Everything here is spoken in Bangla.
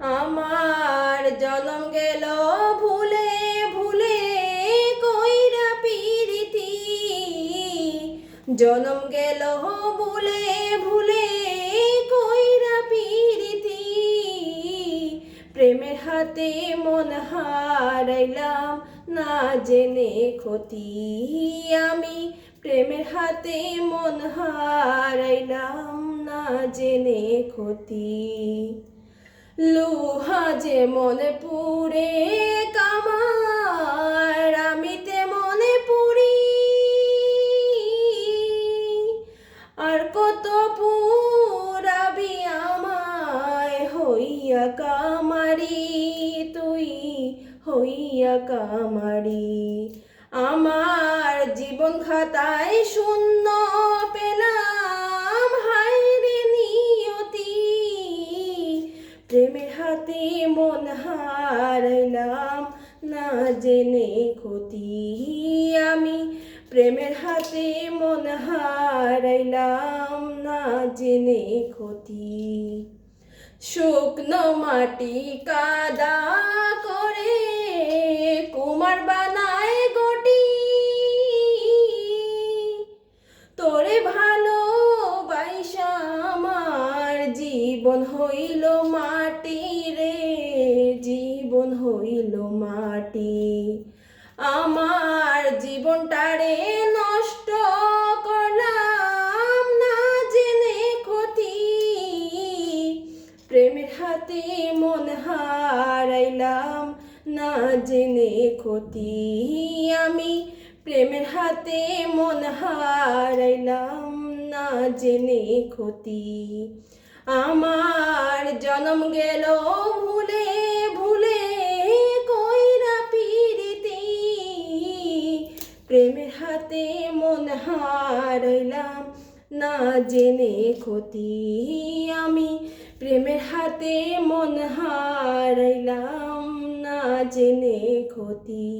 আমার জনম গেল ভুলে ভুলে কইরা পিরিতি, জনম গেল ভুলে ভুলে কইরা পিরিতি। প্রেমের হাতে মন হারাইলাম না জেনে ক্ষতি, আমি প্রেমের হাতে মন হারাইলাম না জেনে ক্ষতি। লোহা যেমন পুড়ে কামার, আমি তেমন পুড়ি, আর কত পুরাবি আমায় হইয়া কামারি, তুই হইয়া কামারি। আমার জীবন খাতায় শূন্য পেলাম, হায়রে নিয়তি। প্রেমের হাতে মন হারাইলাম না জেনে ক্ষতি, আমি প্রেমের হাতে মন হারাইলাম না জেনে ক্ষতি। শুকনো মাটি কাদা করে কুমার বানায় গটি, তোরে ভালোবাসা আমার জীবন হইল মাটি রে, জীবন হইল মাটি। আমার জীবনটারে নষ্ট করলাম না জেনে ক্ষতি, প্রেমের হাতে মন হারাইলাম না জেনে ক্ষতি, আমি প্রেমের হাতে মন হারাইলাম না জেনে ক্ষতি। আমার জনম গেল ভুলে ভুলে কইরা পিরিতি, প্রেমের হাতে মন হারাইলাম না জেনে ক্ষতি, আমি প্রেমের হাতে মন হারাইলাম না জেনে ক্ষতি।